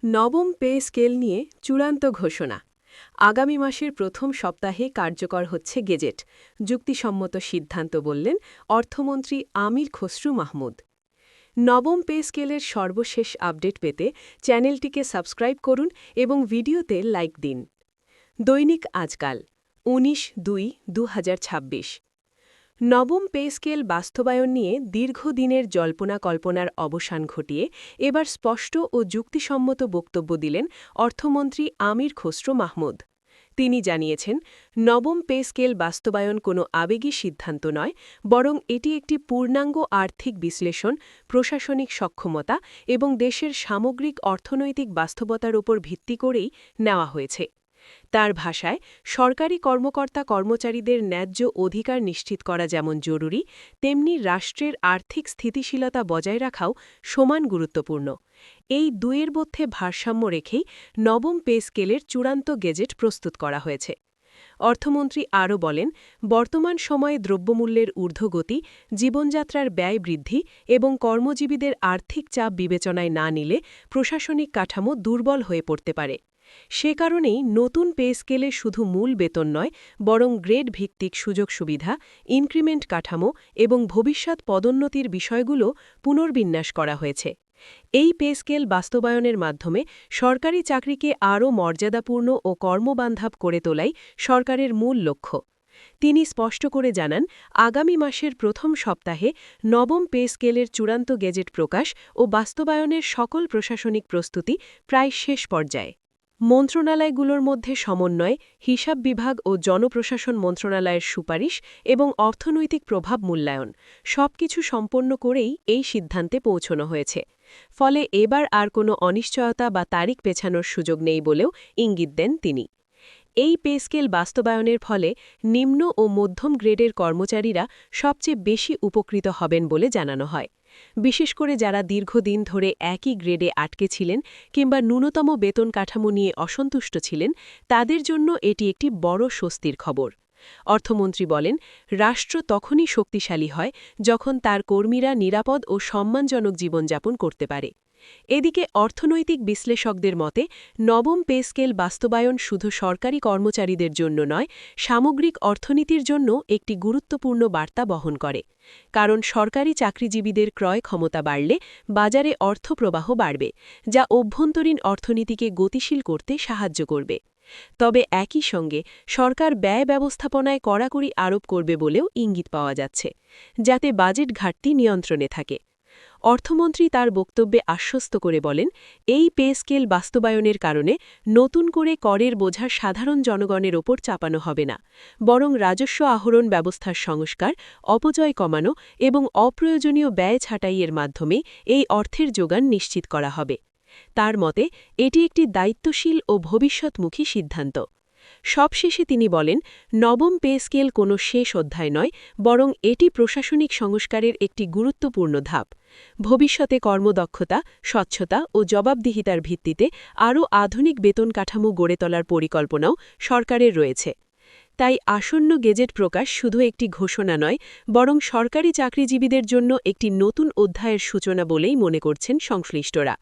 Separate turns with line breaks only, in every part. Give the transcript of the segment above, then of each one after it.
নবম pay scale নিয়ে চূড়ান্ত ঘোষণা আগামী মাসের প্রথম সপ্তাহে কার্যকর হচ্ছে গেজেট যুক্তিসম্মত সিদ্ধান্ত বললেন অর্থমন্ত্রী আমির খসরু মাহমুদ নবম পে স্কেলের সর্বশেষ আপডেট পেতে চ্যানেলটিকে সাবস্ক্রাইব করুন এবং ভিডিওতে লাইক দিন দৈনিক আজকাল ১৯/২/২০২৬ নবম পে স্কেল বাস্তবায়ন নিয়ে দীর্ঘদিনের জল্পনা-কল্পনার অবসান ঘটিয়ে এবার স্পষ্ট ও যুক্তিসম্মত বক্তব্য দিলেন অর্থমন্ত্রী আমির খসরু মাহমুদ তিনি জানিয়েছেন নবম পে স্কেল বাস্তবায়ন কোনো আবেগী সিদ্ধান্ত নয় বরং এটি একটি পূর্ণাঙ্গ আর্থিক বিশ্লেষণ প্রশাসনিক সক্ষমতা এবং দেশের সামগ্রিক অর্থনৈতিক বাস্তবতার উপর ভিত্তি করেই নেওয়া হয়েছে তার ভাষায় সরকারি কর্মকর্তা-কর্মচারীদের ন্যায্য অধিকার নিশ্চিত করা যেমন জরুরি তেমনি রাষ্ট্রের আর্থিক স্থিতিশীলতা বজায় রাখাও সমান গুরুত্বপূর্ণ এই দুয়ের মধ্যে ভারসাম্য রেখেই নবম পে স্কেলের চূড়ান্ত গেজেট প্রস্তুত করা হয়েছে অর্থমন্ত্রী আরও বলেন বর্তমান সময়ে দ্রব্যমূল্যের ঊর্ধ্বগতি জীবনযাত্রার ব্যয় বৃদ্ধি এবং কর্মজীবীদের আর্থিক চাপ বিবেচনায় না নিলে প্রশাসনিক কাঠামো দুর্বল হয়ে পড়তে পারে সে কারণেই নতুন পে স্কেলে শুধু মূল বেতন নয় বরং গ্রেড ভিত্তিক সুযোগ সুবিধা ইনক্রিমেন্ট কাঠামো এবং ভবিষ্যৎ পদোন্নতির বিষয়গুলো পুনর্বিন্যাস করা হয়েছে এই পে স্কেল বাস্তবায়নের মাধ্যমে সরকারি চাকরিকে আরও মর্যাদাপূর্ণ ও কর্মবান্ধব করে তোলাই সরকারের মূল লক্ষ্য তিনি স্পষ্ট করে জানান আগামী মাসের প্রথম সপ্তাহে নবম পে স্কেলের চূড়ান্ত গেজেট প্রকাশ ও বাস্তবায়নের সকল প্রশাসনিক প্রস্তুতি প্রায় শেষ পর্যায়ে মন্ত্রণালয়গুলোর মধ্যে সমন্বয় হিসাব বিভাগ ও জনপ্রশাসন মন্ত্রণালয়ের সুপারিশ এবং অর্থনৈতিক প্রভাব মূল্যায়ন সবকিছু সম্পন্ন করেই এই সিদ্ধান্তে পৌঁছনো হয়েছে ফলে এবার আর কোনো অনিশ্চয়তা বা তারিখ পেছানোর সুযোগ নেই বলেও ইঙ্গিত দেন তিনি এই পে স্কেল বাস্তবায়নের ফলে নিম্ন ও মধ্যম গ্রেডের কর্মচারীরা সবচেয়ে বেশি উপকৃত হবেন বলে জানানো হয় বিশেষ করে যারা দীর্ঘদিন ধরে একই গ্রেডে আটকে ছিলেন কিংবা ন্যূনতম বেতন কাঠামো নিয়ে অসন্তুষ্ট ছিলেন তাদের জন্য এটি একটি বড় স্বস্তির খবর অর্থমন্ত্রী বলেন রাষ্ট্র তখনই শক্তিশালী হয় যখন তার কর্মীরা নিরাপদ ও সম্মানজনক জীবনযাপন করতে পারে এদিকে অর্থনৈতিক বিশ্লেষকদের মতে নবম পে স্কেল বাস্তবায়ন শুধু সরকারি কর্মচারীদের জন্য নয় সামগ্রিক অর্থনীতির জন্য একটি গুরুত্বপূর্ণ বার্তা বহন করে কারণ সরকারি চাকরিজীবীদের ক্রয় ক্ষমতা বাড়লে বাজারে অর্থপ্রবাহ বাড়বে যা অভ্যন্তরীণ অর্থনীতিকে গতিশীল করতে সাহায্য করবে তবে একই সঙ্গে সরকার ব্যয় ব্যবস্থাপনায় কড়াকড়ি আরোপ করবে বলেও ইঙ্গিত পাওয়া যাচ্ছে যাতে বাজেট ঘাটতি নিয়ন্ত্রণে থাকে অর্থমন্ত্রী তার বক্তব্যে আশ্বস্ত করে বলেন এই পে স্কেল বাস্তবায়নের কারণে নতুন করে করের বোঝা সাধারণ জনগণের ওপর চাপানো হবে না বরং রাজস্ব আহরণ ব্যবস্থার সংস্কার অপচয় কমানো এবং অপ্রয়োজনীয় ব্যয় ছাঁটাইয়ের মাধ্যমে এই অর্থের যোগান নিশ্চিত করা হবে তার মতে এটি একটি দায়িত্বশীল ও ভবিষ্যৎমুখী সিদ্ধান্ত সবশেষে তিনি বলেন নবম পে স্কেল কোনো শেষ অধ্যায় নয় বরং এটি প্রশাসনিক সংস্কারের একটি গুরুত্বপূর্ণ ধাপ ভবিষ্যতে কর্মদক্ষতা স্বচ্ছতা ও জবাবদিহিতার ভিত্তিতে আরও আধুনিক বেতন কাঠামো গড়ে তোলার পরিকল্পনাও সরকারের রয়েছে তাই আসন্ন গেজেট প্রকাশ শুধু একটি ঘোষণা নয় বরং সরকারি চাকরিজীবীদের জন্য একটি নতুন অধ্যায়ের সূচনা বলেই মনে করছেন সংশ্লিষ্টরা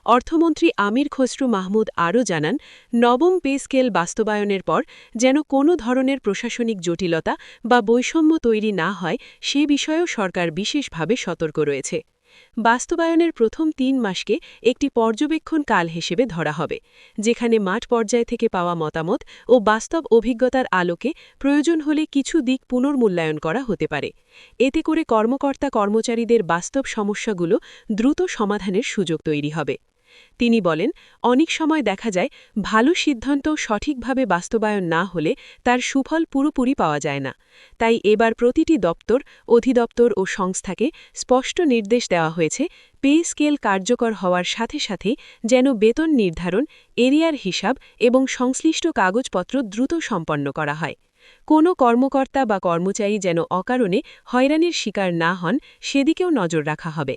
অর্থমন্ত্রী আমির খসরু মাহমুদ আরও জানান নবম পে স্কেল বাস্তবায়নের পর যেন কোনো ধরনের প্রশাসনিক জটিলতা বা বৈষম্য তৈরি না হয় সে বিষয়েও সরকার বিশেষভাবে সতর্ক রয়েছে বাস্তবায়নের প্রথম ৩ মাসকে একটি পর্যবেক্ষণ কাল হিসেবে ধরা হবে যেখানে মাঠ পর্যায় থেকে পাওয়া মতামত ও বাস্তব অভিজ্ঞতার আলোকে প্রয়োজন হলে কিছু দিক পুনর্মূল্যায়ন করা হতে পারে এতে করে কর্মকর্তা-কর্মচারীদের বাস্তব সমস্যাগুলো দ্রুত সমাধানের সুযোগ তৈরি হবে তিনি বলেন অনেক সময় দেখা যায় ভালো সিদ্ধান্ত সঠিকভাবে বাস্তবায়ন না হলে তার সুফল পুরোপুরি পাওয়া যায় না তাই এবার প্রতিটি দপ্তর অধিদপ্তর ও সংস্থাকে স্পষ্ট নির্দেশ দেওয়া হয়েছে পে স্কেল কার্যকর হওয়ার সাথে সাথে যেন বেতন নির্ধারণ এরিয়ার হিসাব এবং সংশ্লিষ্ট কাগজপত্র দ্রুত সম্পন্ন করা হয় কোনো কর্মকর্তা বা কর্মচারী যেন অকারণে হয়রানির শিকার না হন সেদিকেও নজর রাখা হবে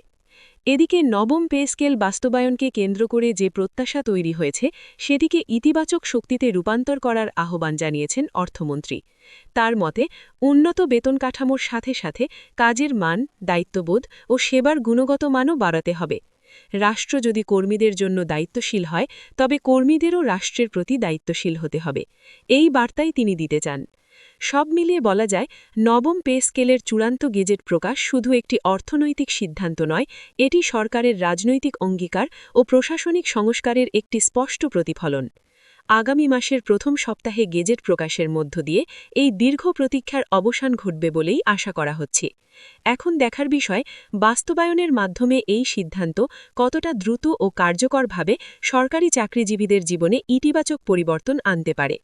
এদিকে নবম পে স্কেল বাস্তবায়নকে কেন্দ্র করে যে প্রত্যাশা তৈরি হয়েছে সেটিকে ইতিবাচক শক্তিতে রূপান্তর করার আহ্বান জানিয়েছেন অর্থমন্ত্রী তার মতে উন্নত বেতন কাঠামোর সাথে সাথে কাজের মান দায়িত্ববোধ ও সেবার গুণগত মানও বাড়াতে হবে রাষ্ট্র যদি কর্মীদের জন্য দায়িত্বশীল হয় তবে কর্মীদেরও রাষ্ট্রের প্রতি দায়িত্বশীল হতে হবে এই বার্তাই তিনি দিতে চান সব মিলিয়ে বলা যায় নবম পে স্কেলের চূড়ান্ত গেজেট প্রকাশ শুধু একটি অর্থনৈতিক সিদ্ধান্ত নয় এটি সরকারের রাজনৈতিক অঙ্গীকার ও প্রশাসনিক সংস্কারের একটি স্পষ্ট প্রতিফলন আগামী মাসের প্রথম সপ্তাহে গেজেট প্রকাশের মধ্য দিয়ে এই দীর্ঘ প্রতীক্ষার অবসান ঘটবে বলেই আশা করা হচ্ছে এখন দেখার বিষয় বাস্তবায়নের মাধ্যমে এই সিদ্ধান্ত কতটা দ্রুত ও কার্যকরভাবে সরকারি চাকরিজীবীদের জীবনে ইতিবাচক পরিবর্তন আনতে পারে